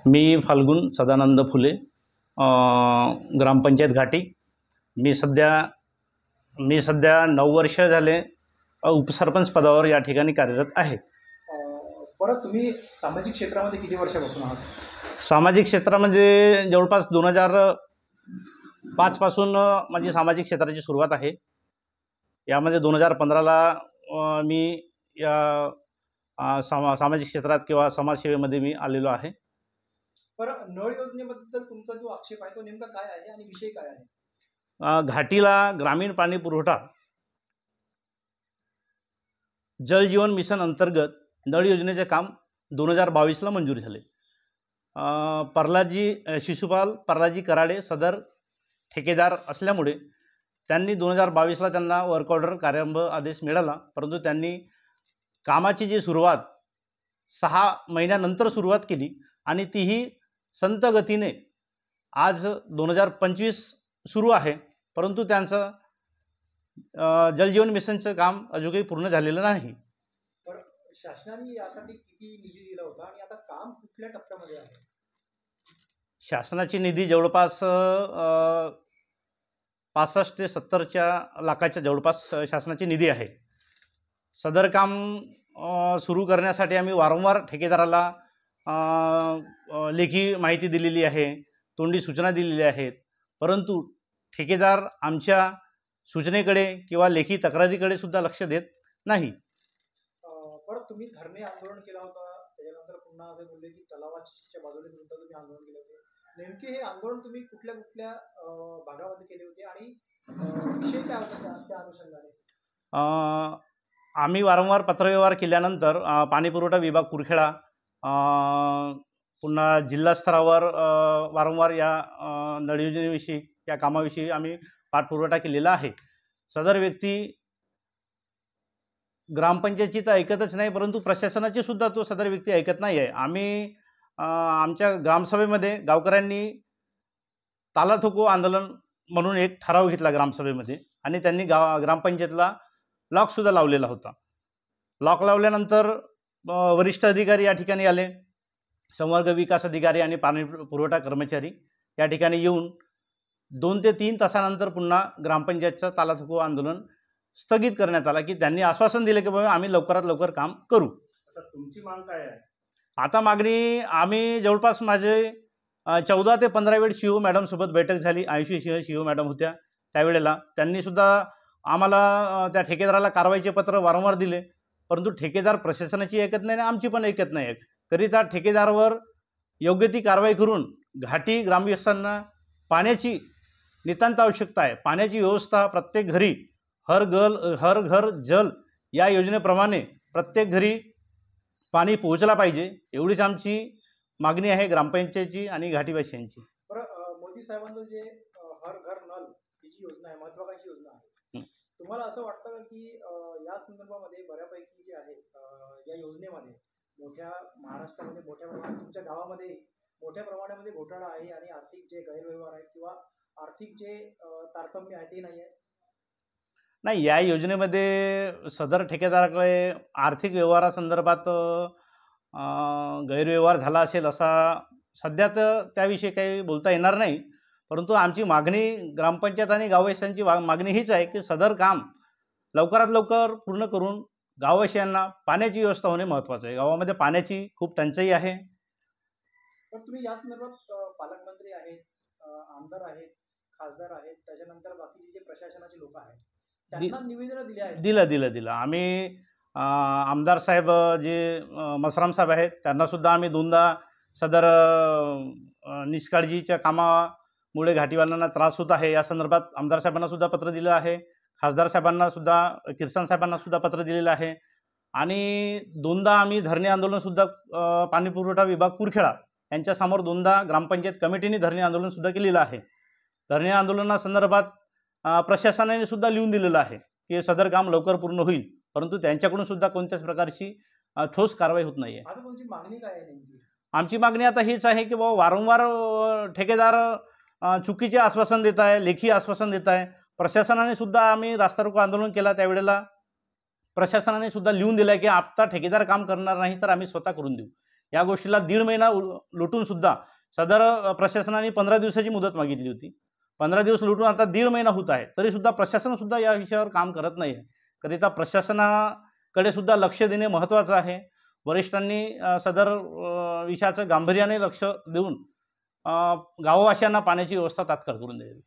मी फाल्गुन सदानंद फुले, ग्रामपंचायत घाटी. मी सध्या मी सध्या 9 वर्ष झाले उपसरपंच पदावर या ठिकाणी कार्यरत आहे. परत तुम्ही सामाजिक क्षेत्रामध्ये किती वर्षापासून आहात? सामाजिक क्षेत्रामध्ये जवळपास 2005 पासून माझी सामाजिक क्षेत्राची सुरुवात आहे. यामध्ये 2015ला मी या सामाजिक क्षेत्रात किंवा समाजसेवेमध्ये मी आलेलो आहे. बरं, नळ योजनेबद्दल तुमचा जो आक्षेप आहे तो नेमका काय आहे आणि विषय काय आहे? घाटीला ग्रामीण पाणी पुरवठा जल जीवन मिशन अंतर्गत नळ योजनेचे काम 2022ला मंजूर झाले. शिशुपाल प्रल्हादजी कराडे सदर ठेकेदार असल्यामुळे त्यांनी 2022ला त्यांना वर्क ऑर्डर कार्यारंभ आदेश मिळाला, परंतु त्यांनी कामाची जी सुरुवात 6 महिन्यानंतर सुरुवात केली आणि तीही संत गतीने आज 2025 सुरू आहे, परंतु त्यांचं जलजीवन मिशनचं काम अजूनही पूर्ण झालेलं नाही. तर शासनाने यासाठी किती निधी दिला होता आणि आता काम कुठल्या टप्प्यामध्ये आहे? शासनाची निधी जवळपास 65 ते 70 लाखाच्या जवळपास शासनाची निधी आहे. सदर काम सुरू करण्यासाठी आम्ही वारंवार ठेकेदाराला लेखी माहिती दिलेली आहे, तोंडी सूचना दिलेल्या आहेत, परंतु ठेकेदार आमच्या सूचनेकडे किंवा लेखी तक्रारीकडे सुद्धा लक्ष देत नाही. परत तुम्ही धरणे आंदोलन केला होता, त्याच्यानंतर पुन्हा असे बोलले की तलावाच्या बाजूने सुद्धा तुम्ही आंदोलन केले होते. नेमके हे आंदोलन तुम्ही कुठल्या कुठल्या भागामध्ये केले होते आणि विषय काय होता त्या अनुषंगाने? आम्ही वारंवार पत्रव्यवहार केल्यानंतर पाणीपुरवठा विभाग कुरखेडा, पुन्हा जिल्हा स्तरावर वारंवार या नळ योजनेविषयी या कामाविषयी आम्ही पाठपुरवठा केलेला आहे. सदर व्यक्ती ग्रामपंचायतची तर ऐकतच नाही, परंतु प्रशासनाची सुद्धा तो सदर व्यक्ती ऐकत नाही आहे. आम्ही आमच्या ग्रामसभेमध्ये गावकऱ्यांनी ताला ठोको आंदोलन म्हणून एक ठराव घेतला ग्रामसभेमध्ये आणि त्यांनी ग्रामपंचायतला लॉकसुद्धा लावलेला होता. लॉक लावल्यानंतर वरिष्ठ अधिकारी या ठिकाणी आले, संवर्ग विकास अधिकारी आणि पाणी पुरवठा कर्मचारी या ठिकाणी येऊन 2 ते 3 तासानंतर पुन्हा ग्रामपंचायतचं ताला ठोको आंदोलन स्थगित करण्यात आला, की त्यांनी आश्वासन दिले की बाबा आम्ही लवकरात लवकर काम करू. आता तुमची मागणी काय आहे? आता मागणी आम्ही जवळपास माझे 14 ते 15 वेळ शिव मॅडमसोबत बैठक झाली. आयुषी शिव मॅडम होत्या त्यावेळेला. त्यांनीसुद्धा आम्हाला त्या ठेकेदाराला कारवाईचे पत्र वारंवार दिले, परंतु ठेकेदार प्रशासनाची ऐकत नाही आणि आमची पण ऐकत नाही. करिता ठेकेदारावर योग्य ती कारवाई करून घाटी ग्रामस्थांना पाण्याची नितांत आवश्यकता आहे. पाण्याची व्यवस्था प्रत्येक घरी हर घर जल या योजनेप्रमाणे प्रत्येक घरी पाणी पोहोचला पाहिजे, एवढीच आमची मागणी आहे ग्रामपंचायतची आणि घाटीवासियांची. बरं, मोदी साहेबांचं जे हर घर नल ही जी योजना आहे, महत्त्वाकांक्षी योजना आहे, तुम्हाला असं वाटतं का की या संदर्भामध्ये बऱ्यापैकी जे आहे या योजनेमध्ये महाराष्ट्रामध्ये मोठ्या प्रमाणात, तुमच्या गावामध्ये मोठ्या प्रमाणामध्ये घोटाळा आहे आणि आर्थिक जे गैरव्यवहार आहेत किंवा आर्थिक जे तारतम्य आहे ते नाही आहे? नाही, या योजनेमध्ये सदर ठेकेदाराकडे आर्थिक व्यवहारासंदर्भात गैरव्यवहार झाला असेल असा सध्या तर त्याविषयी काही बोलता येणार नाही, परंतु आमची मागणी ग्रामपंचायत आणि गाववासियांची मागणी हीच आहे की सदर काम लवकरात लवकर पूर्ण करून गाववासियांना पाण्याची व्यवस्था होणे महत्त्वाचं आहे. गावामध्ये पाण्याची खूप टंचाई आहे. तर तुम्ही या संदर्भात पालकमंत्री आहेत, आमदार आहेत, खासदार आहेत, त्याच्यानंतर बाकीचे जे प्रशासनाचे लोक आहेत त्यांना निवेदन दिले आहेत? दिलं. आम्ही आमदार साहेब जे मसराम साहेब आहेत त्यांनासुद्धा आम्ही 2दा सदर निष्काळजीच्या कामामुळे घाटीवाल्यांना त्रास होत आहे या संदर्भात आमदार साहेबांनासुद्धा पत्र दिलं आहे. खासदार साहेबांनासुद्धा, किर्सन साहेबांनासुद्धा पत्र दिलेलं आहे आणि 2दा आम्ही धरणे आंदोलनसुद्धा पाणीपुरवठा विभाग कुरखेडा यांच्यासमोर 2दा ग्रामपंचायत कमिटीने धरणे आंदोलनसुद्धा केलेलं आहे. धरणे आंदोलनासंदर्भात प्रशासनाने सुद्धा लिहून दिलेलं आहे की सदर काम लवकर पूर्ण होईल, परंतु त्यांच्याकडून सुद्धा कोणत्याच प्रकारची ठोस कारवाई होत नाही आहे. आता तुमची मागणी काय आहे नेमकी? आमची मागणी आता हीच आहे की बाबा वारंवार ठेकेदार चुकीचे आश्वासन देत आहे, लेखी आश्वासन देत आहे. प्रशासनाने सुद्धा आम्ही रास्तारोको आंदोलन केला त्यावेळेला प्रशासनाने सुद्धा लिहून दिलं आहे की आता ठेकेदार काम करणार नाही तर आम्ही स्वतः करून देऊ. या गोष्टीला 1.5 महिना लुटून सुद्धा सदर प्रशासनाने 15 दिवसाची मुदत मागितली होती. 15 दिवस लुटून आता 1.5 महिना होत आहे, तरी सुद्धा प्रशासन सुद्धा या विषयावर काम करत नाही आहे. करिता प्रशासनाकडे सुद्धा लक्ष देणे महत्त्वाचं आहे. वरिष्ठांनी सदर विषयाचं गांभीर्याने लक्ष देऊन गाववासियांना पाण्याची व्यवस्था तात्काळ करून द्यावी.